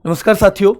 नमस्कार साथियों।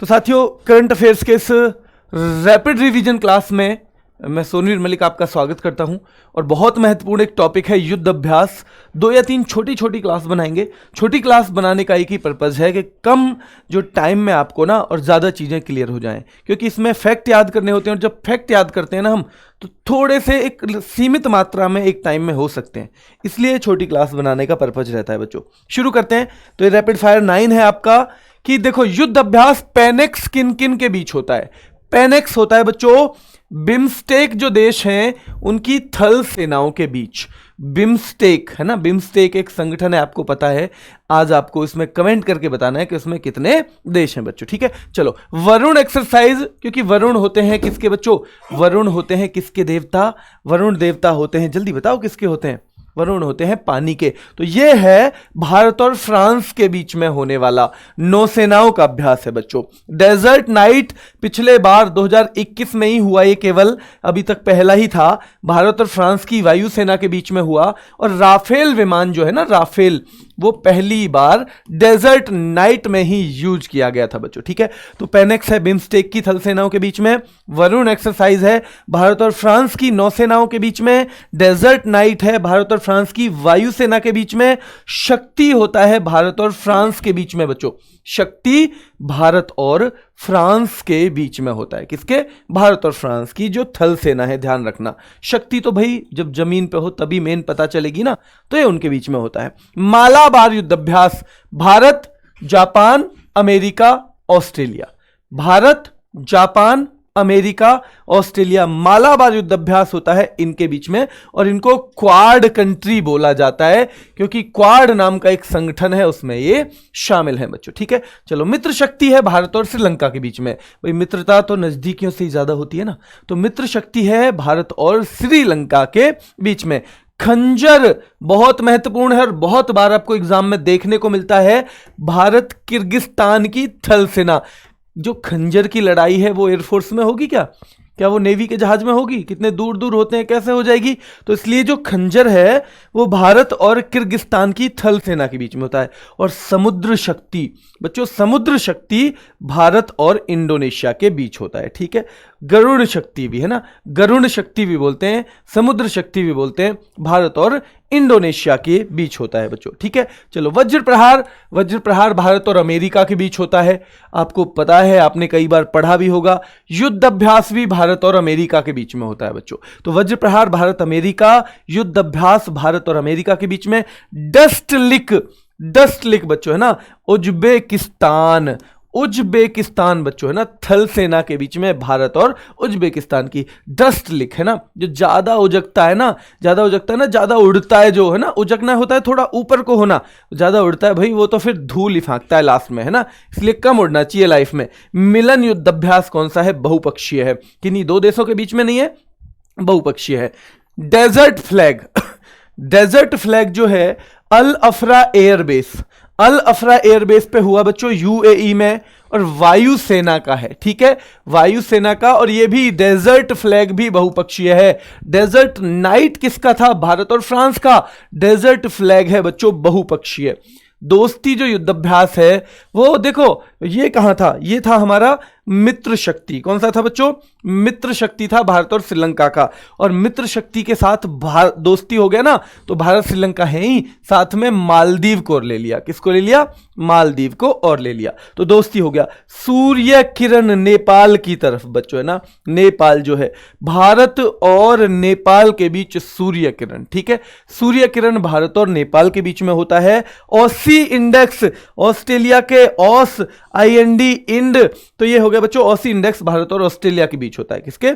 तो साथियों, करंट अफेयर्स के इस रैपिड रिवीजन क्लास में मैं सोनीर मलिक आपका स्वागत करता हूं। और बहुत महत्वपूर्ण एक टॉपिक है युद्ध अभ्यास। 2 या 3 छोटी छोटी क्लास बनाएंगे। छोटी क्लास बनाने का एक ही पर्पज़ है कि कम जो टाइम में आपको ना और ज़्यादा चीज़ें क्लियर हो जाएं, क्योंकि इसमें फैक्ट याद करने होते हैं और जब फैक्ट याद करते हैं ना हम, तो थोड़े से एक सीमित मात्रा में एक टाइम में हो सकते हैं, इसलिए छोटी क्लास बनाने का पर्पज़ रहता है बच्चों। शुरू करते हैं। तो ये रैपिड फायर 9 है आपका कि देखो, युद्ध अभ्यास पेनेक्स किन किन के बीच होता है। पेनेक्स होता है बच्चों बिम्स्टेक जो देश हैं उनकी थल सेनाओं के बीच। बिम्स्टेक है ना, बिम्स्टेक एक संगठन है, आपको पता है। आज आपको इसमें कमेंट करके बताना है कि उसमें कितने देश हैं बच्चों, ठीक है। चलो, वरुण एक्सरसाइज, क्योंकि वरुण होते हैं किसके बच्चों? वरुण होते हैं किसके देवता? वरुण देवता होते हैं, जल्दी बताओ किसके होते हैं? वरुण होते हैं पानी के। तो ये है भारत और फ्रांस के बीच में होने वाला नौसेनाओं का अभ्यास है बच्चों। डेजर्ट नाइट पिछले बार 2021 में ही हुआ, ये केवल अभी तक पहला ही था। भारत और फ्रांस की वायुसेना के बीच में हुआ। और राफेल विमान जो है ना, राफेल, वो पहली बार डेजर्ट नाइट में ही यूज किया गया था बच्चों, ठीक है। तो पेनेक्स है बिम्स्टेक की थल सेनाओं के बीच में, वरुण एक्सरसाइज है भारत और फ्रांस की नौसेनाओं के बीच में, डेजर्ट नाइट है भारत और फ्रांस की वायुसेना के बीच में, शक्ति होता है भारत और फ्रांस के बीच में बच्चों। शक्ति भारत और फ्रांस के बीच में होता है। किसके? भारत और फ्रांस की जो थल सेना है, ध्यान रखना। शक्ति तो भाई जब जमीन पे हो तभी मेन पता चलेगी ना, तो ये उनके बीच में होता है। मालाबार युद्ध अभ्यास Bharat, Japan, America, Australia. Bharat, Japan, America, Australia, Malabar युद्ध अभ्यास होता है इनके बीच में। और इनको क्वाड कंट्री बोला जाता है, क्योंकि क्वाड नाम का एक संगठन है, उसमें ये शामिल है बच्चों, ठीक है। चलो, मित्र शक्ति है भारत और श्रीलंका के बीच में। भाई मित्रता तो नजदीकियों से ही ज्यादा होती है ना, तो मित्र शक्ति है भारत और श्रीलंका के बीच में। खंजर बहुत महत्वपूर्ण है और बहुत बार आपको एग्जाम में देखने को मिलता है। भारत किर्गिस्तान की थल सेना, जो खंजर की लड़ाई है वो एयरफोर्स में होगी क्या वो नेवी के जहाज में होगी? कितने दूर दूर होते हैं, कैसे हो जाएगी? तो इसलिए जो खंजर है वो भारत और किर्गिस्तान की थल सेना के बीच में होता है। और समुद्र शक्ति बच्चों, समुद्र शक्ति भारत और इंडोनेशिया के बीच होता है, ठीक है। गरुड़ शक्ति भी है ना, गरुड़ शक्ति भी बोलते हैं, समुद्र शक्ति भी बोलते हैं, भारत और इंडोनेशिया के बीच होता है बच्चों, ठीक है। चलो, वज्र प्रहार, वज्र प्रहार भारत और अमेरिका के बीच होता है। आपको पता है, आपने कई बार पढ़ा भी होगा। युद्ध अभ्यास भी भारत और अमेरिका के बीच में होता है बच्चों। तो वज्र प्रहार भारत अमेरिका, युद्ध अभ्यास भारत और अमेरिका के बीच में। डस्ट लिक, डस्ट लिक बच्चों है ना, उज्बेकिस्तान, उज्बेकिस्तान बच्चों है ना, थल सेना के बीच में भारत और उज्बेकिस्तान की। डस्ट लिक है ना, जो ज्यादा उजकता है ना, ज्यादा उजकता है ना, ज्यादा उड़ता है, जो है ना, उजकना होता है थोड़ा ऊपर को होना, ज्यादा उड़ता है भाई वो तो फिर धूल ही फेंकता है लास्ट में, है ना, इसलिए कम उड़ना चाहिए लाइफ में। मिलन युद्ध अभ्यास कौन सा है? बहुपक्षीय है, किन्हीं 2 देशों के बीच में नहीं है, बहुपक्षीय है। डेजर्ट फ्लैग, डेजर्ट फ्लैग जो है अल अफरा एयरबेस, अल अफरा एयरबेस पे हुआ बच्चों यूएई में, और वायुसेना का है, ठीक है, वायुसेना का। और ये भी डेजर्ट फ्लैग भी बहुपक्षीय है। डेजर्ट नाइट किसका था? भारत और फ्रांस का। डेजर्ट फ्लैग है बच्चों बहुपक्षीय। दोस्ती जो युद्धाभ्यास है वो देखो, ये कहां था? ये था हमारा मित्र शक्ति। कौन सा था बच्चों? मित्र शक्ति था भारत और श्रीलंका का। और मित्र शक्ति के साथ दोस्ती हो गया ना, तो भारत श्रीलंका है ही, साथ में मालदीव को और ले लिया। किसको ले लिया? मालदीव को और ले लिया, तो दोस्ती हो गया। सूर्य किरण नेपाल की तरफ बच्चों है ना, नेपाल जो है, भारत और नेपाल के बीच सूर्य किरण, ठीक है। सूर्य किरण भारत और नेपाल के बीच में होता है। ऑसी इंडेक्स, ऑस्ट्रेलिया के ऑस, IND इंड, तो ये हो गया बच्चों ऑसी इंडेक्स भारत और ऑस्ट्रेलिया के बीच होता है। किसके?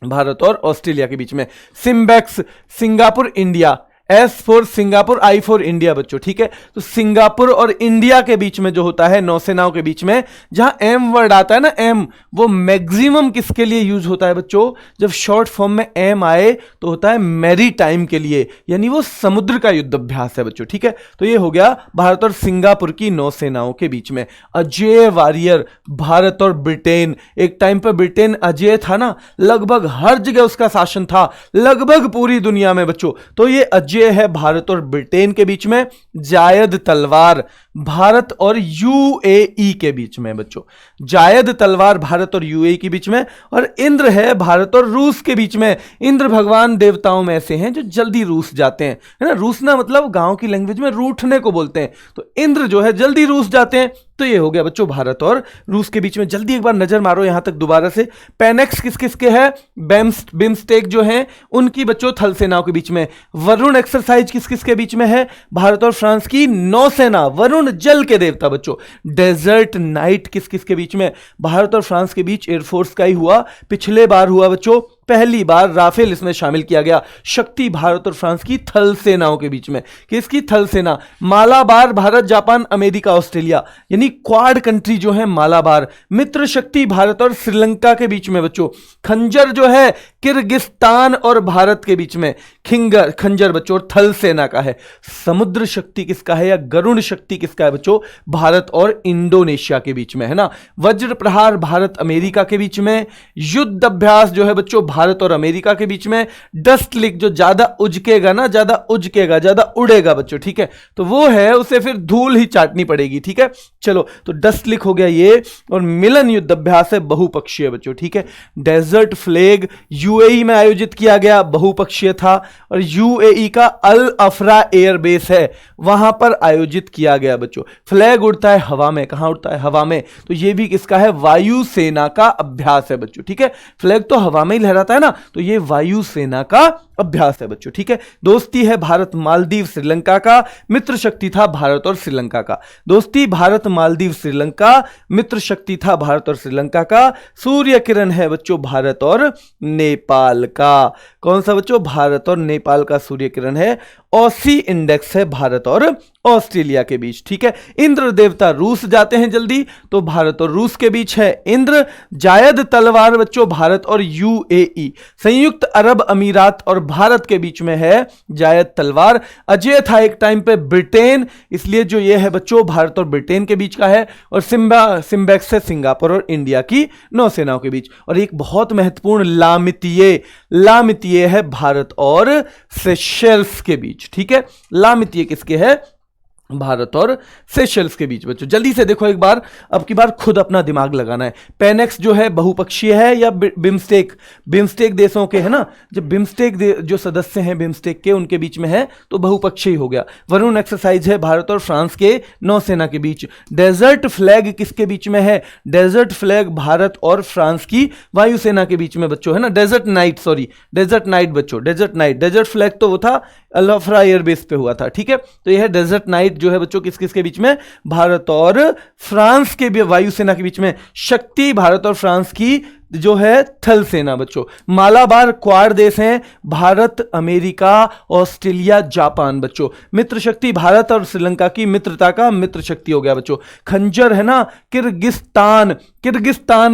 भारत और ऑस्ट्रेलिया के बीच में। SIMBEX, Singapore India, S for Singapore, I for India बच्चों, ठीक है। तो सिंगापुर और इंडिया के बीच में जो होता है, नौसेनाओं के बीच में, जहां M वर्ड आता है ना, M, वो मैक्सिमम किसके लिए यूज होता है बच्चों? जब शॉर्ट फॉर्म में M आए तो होता है मैरी टाइम के लिए, यानी वो समुद्र का युद्ध अभ्यास है बच्चों, ठीक है। तो ये हो गया भारत और सिंगापुर की नौसेनाओं के बीच में। अजेय वॉरियर भारत और ब्रिटेन, एक टाइम पर ब्रिटेन अजेय था ना, लगभग हर जगह उसका शासन था, लगभग पूरी दुनिया में बच्चों। तो ये अजेय पक्षीय है भारत और ब्रिटेन के बीच में। जायद तलवार भारत और यूएई के बीच में बच्चों, जायद तलवार भारत और यूएई के बीच में। और इंद्र है भारत और रूस के बीच में। इंद्र भगवान देवताओं में ऐसे हैं जो जल्दी रूस जाते हैं, है ना। रूसना मतलब गांव की लैंग्वेज में रूठने को बोलते हैं। तो इंद्र जो है जल्दी रूस जाते हैं। तो ये हो गया बच्चों भारत और रूस के बीच में। जल्दी एक बार नजर मारो यहां तक दोबारा से। पेनेक्स किस किस के है? बिम्स्टेक जो है उनकी बच्चों थल सेनाओं के बीच में। वरुण एक्सरसाइज किस किस के बीच में है? भारत और फ्रांस की नौसेना। वरुण जल के देवता बच्चों। डेजर्ट नाइट किस किस के बीच में? भारत और फ्रांस के बीच एयरफोर्स का ही हुआ। पिछले बार हुआ बच्चों, पहली बार राफेल इसमें शामिल किया गया। शक्ति भारत और फ्रांस की थल सेनाओं के बीच में। किसकी? थल सेना। Malabar Bharat Japan America Australia, यानी क्वाड कंट्री जो है मालाबार। मित्र शक्ति भारत और श्रीलंका के बीच में बच्चों। खंजर जो है किर्गिस्तान और भारत के बीच में। खंजर बच्चों थल सेना का है। समुद्र शक्ति किसका है या गरुड़ शक्ति किसका है बच्चों? भारत और इंडोनेशिया के बीच में, है ना। वज्र प्रहार भारत अमेरिका के बीच में। युद्ध अभ्यास जो है बच्चों भारत और अमेरिका के बीच में। डस्ट लिक जो ज्यादा उजकेगा ना, ज्यादा उजकेगा, ज्यादा उड़ेगा बच्चों, ठीक है, तो वो है उसे फिर धूल ही चाटनी पड़ेगी, ठीक है। चलो तो डस्ट लिक हो गया ये। और मिलन युद्ध अभ्यास है बहुपक्षीय बच्चों, ठीक है। डेजर्ट फ्लैग यूएई में आयोजित किया गया, बहुपक्षीय था। और यूएई का अल अफरा एयरबेस है, वहां पर आयोजित किया गया बच्चों। फ्लैग उड़ता है हवा में, कहां उड़ता है? हवा में। तो ये भी किसका है? वायुसेना का अभ्यास है बच्चों, ठीक है। फ्लैग तो हवा में ही लहराता है ना, तो ये वायुसेना का अभ्यास है बच्चों, ठीक है। दोस्ती है भारत मालदीव श्रीलंका का। मित्र शक्ति था भारत और श्रीलंका का। दोस्ती भारत मालदीव श्रीलंका, मित्र शक्ति था भारत और श्रीलंका का। सूर्य किरण है बच्चों भारत और नेपाल का। कौन सा बच्चों? भारत और नेपाल का सूर्य किरण है। ऑसी इंडेक्स है भारत और ऑस्ट्रेलिया के बीच, ठीक है। इंद्र देवता रूस जाते हैं जल्दी, तो भारत और रूस के बीच है इंद्र। जायद तलवार बच्चों भारत और यूएई। संयुक्त अरब अमीरात और भारत के बीच में है जायद तलवार। अजय था एक टाइम पे ब्रिटेन, इसलिए जो ये है बच्चों भारत और ब्रिटेन के बीच का है। और सिम्बैक्स है सिंगापुर और इंडिया की नौसेनाओं के बीच। और एक बहुत महत्वपूर्ण लामितीय है भारत और सेशेल्स के बीच, ठीक है। लामितीय किसके है? भारत और सेशेल्स के बीच बच्चों। जल्दी से देखो एक बार, अब की बार खुद अपना दिमाग लगाना है। पेनेक्स जो है बहुपक्षीय है या बिम्स्टेक देशों के, है ना। जब बिम्स्टेक जो सदस्य हैं बिम्स्टेक के, उनके बीच में है तो बहुपक्षीय हो गया। वरुण एक्सरसाइज है भारत और फ्रांस के नौसेना के बीच। डेजर्ट फ्लैग किसके बीच में है? डेजर्ट फ्लैग भारत और फ्रांस की वायुसेना के बीच में बच्चों, है ना। डेजर्ट नाइट बच्चों, डेजर्ट फ्लैग तो वो था अल अफरा एयरबेस पे हुआ था, ठीक है। तो यह है डेजर्ट नाइट जो है बच्चों किस किस के बीच में? भारत और फ्रांस के वायुसेना के बीच में। शक्ति भारत और फ्रांस की जो है थल सेना बच्चों। मालाबार क्वाड देश हैं, भारत अमेरिका ऑस्ट्रेलिया जापान बच्चों। मित्र शक्ति भारत और श्रीलंका की मित्रता का मित्र शक्ति हो गया बच्चों। खंजर है ना किर्गिस्तान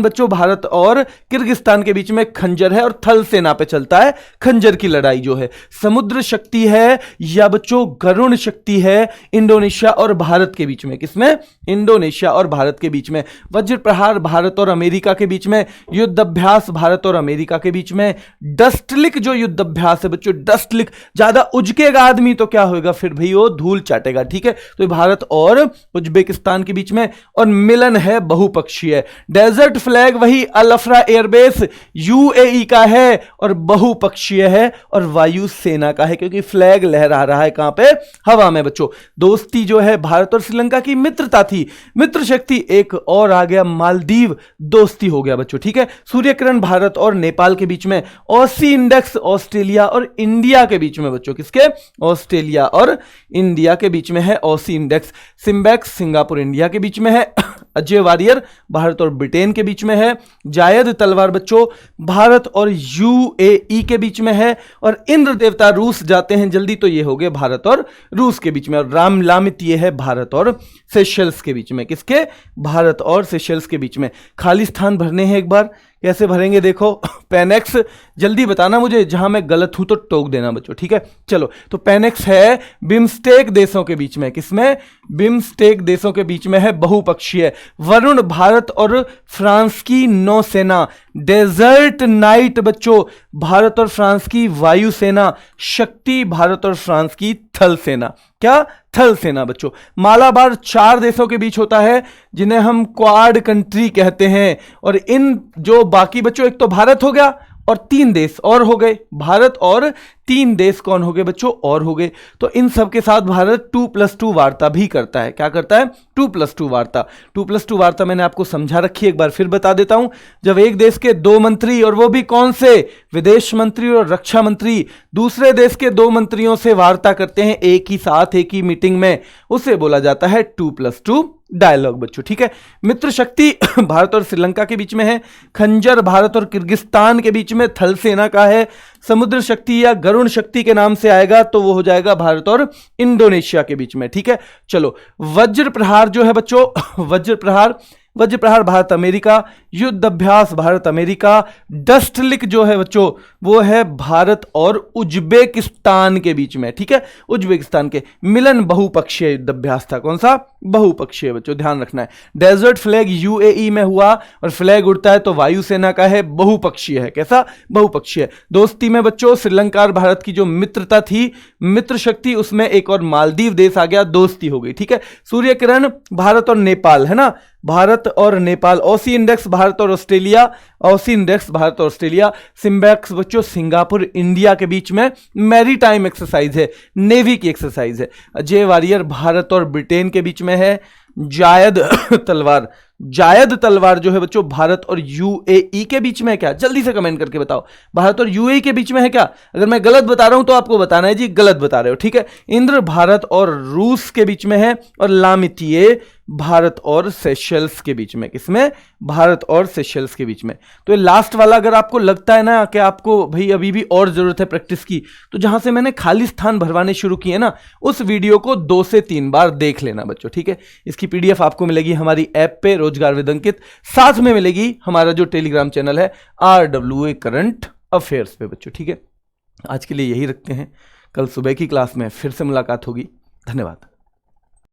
बच्चों, भारत और किर्गिस्तान के बीच में खंजर है और थल सेना पे चलता है खंजर की लड़ाई जो है। समुद्र शक्ति है या बच्चों गरुड़ शक्ति है इंडोनेशिया और भारत के बीच में। किसमें? इंडोनेशिया और भारत के बीच में। वज्र प्रहार भारत और अमेरिका के बीच में। युद्ध अभ्यास भारत और अमेरिका के बीच में। डस्टलिक जो युद्ध अभ्यास है बच्चों, डस्टलिक ज्यादा उजकेगा आदमी तो क्या होगा? फिर भी वो धूल चाटेगा, ठीक है। तो भारत और उज्बेकिस्तान के बीच में। और मिलन है बहुपक्षीय। डेजर्ट फ्लैग वही अल अफरा एयरबेस यूएई का है और बहुपक्षीय है और वायुसेना का है, क्योंकि फ्लैग लहरा रहा है कहां पे? हवा में बच्चों। दोस्ती जो है भारत और श्रीलंका की मित्रता थी। मित्र शक्ति एक और आ गया मालदीव, दोस्ती हो गया बच्चों, ठीक है। सूर्य किरण भारत और नेपाल के बीच में। ऑसी इंडेक्स ऑस्ट्रेलिया और इंडिया के बीच में बच्चों। किसके? ऑस्ट्रेलिया और इंडिया के बीच में है Aussie index. SIMBEX Singapore India के बीच में है। अजय वारियर भारत और ब्रिटेन के बीच में है। जायद तलवार बच्चों भारत और यूएई के बीच में है। और इंद्र देवता रूस जाते हैं जल्दी, तो ये हो गए भारत और रूस के बीच में। और लामित ये है भारत और सेशेल्स के बीच में। किसके? भारत और सेशेल्स के बीच में। खाली स्थान भरने हैं एक बार। कैसे भरेंगे देखो पेन एक्स, जल्दी बताना मुझे, जहां मैं गलत हूं तो टोक देना बच्चों, ठीक है। चलो, तो पेन एक्स है बिम्स्टेक देशों के बीच में, किसमें? बिम्स्टेक देशों के बीच में है, बहुपक्षीय। वरुण भारत और फ्रांस की नौसेना। डेजर्ट नाइट बच्चों भारत और फ्रांस की वायुसेना। शक्ति भारत और फ्रांस की थल सेना। क्या? थल सेना बच्चों। मालाबार 4 देशों के बीच होता है जिन्हें हम क्वाड कंट्री कहते हैं। और इन जो बाकी बच्चों, एक तो भारत हो गया और 3 देश और हो गए, भारत और 3 देश कौन हो गए बच्चों? और हो गए। तो इन सब के साथ भारत 2+2 वार्ता भी करता है। क्या करता है? 2+2 वार्ता। 2+2 वार्ता मैंने आपको समझा रखी है, एक बार फिर बता देता हूं। जब एक देश के 2 मंत्री, और वो भी कौन से? विदेश मंत्री और रक्षा मंत्री, दूसरे देश के 2 मंत्रियों से वार्ता करते हैं एक ही साथ, एक ही मीटिंग में, उसे बोला जाता है 2+2 डायलॉग बच्चों, ठीक है। मित्र शक्ति भारत और श्रीलंका के बीच में है। खंजर भारत और किर्गिस्तान के बीच में थल सेना का है। समुद्र शक्ति या गरुण शक्ति के नाम से आएगा तो वो हो जाएगा भारत और इंडोनेशिया के बीच में, ठीक है। चलो, वज्र प्रहार जो है बच्चों वज्र प्रहार भारत अमेरिका। युद्ध अभ्यास भारत अमेरिका। डस्ट लिक जो है बच्चों वो है भारत और उज्बेकिस्तान के बीच में, ठीक है, उज्बेकिस्तान के। मिलन बहुपक्षीय युद्ध अभ्यास था। कौन सा? बहुपक्षीय बच्चों, ध्यान रखना है। डेजर्ट फ्लैग यूएई में हुआ और फ्लैग उड़ता है तो वायुसेना का है, बहुपक्षीय है। कैसा? बहुपक्षीय। दोस्ती में बच्चों श्रीलंका और भारत की जो मित्रता थी, मित्र शक्ति, उसमें एक और मालदीव देश आ गया, दोस्ती हो गई, ठीक है। सूर्य किरण भारत और नेपाल है ना, भारत और नेपाल। ऑसी इंडेक्स भारत और ऑस्ट्रेलिया, ऑसी इंडेक्स भारत और ऑस्ट्रेलिया। सिम्बैक्स बच्चों सिंगापुर इंडिया के बीच में मैरीटाइम एक्सरसाइज है, नेवी की एक्सरसाइज है। अजय वारियर भारत और ब्रिटेन के बीच में है। जायद तलवार जो है बच्चों भारत और यूएई के बीच में है। क्या? जल्दी से कमेंट करके बताओ, भारत और यूएई के बीच में है क्या? अगर मैं गलत बता रहा हूं तो आपको बताना है जी गलत बता रहे हो, ठीक है। इंद्र भारत और रूस के बीच में है। और लामितिये भारत और सेशल्स के बीच में। किसमें? भारत और सेशल्स के बीच में। तो ये लास्ट वाला अगर आपको लगता है ना कि आपको भाई अभी भी और जरूरत है प्रैक्टिस की, तो जहां से मैंने खाली स्थान भरवाने शुरू किए ना, उस वीडियो को 2 से 3 बार देख लेना बच्चों, ठीक है। इसकी पीडीएफ आपको मिलेगी हमारी ऐप पे, रोजगार विद अंकित। साथ में मिलेगी हमारा जो टेलीग्राम चैनल है RWA करंट अफेयर्स पे बच्चों, ठीक है। आज के लिए यही रखते हैं, कल सुबह की क्लास में फिर से मुलाकात होगी। धन्यवाद।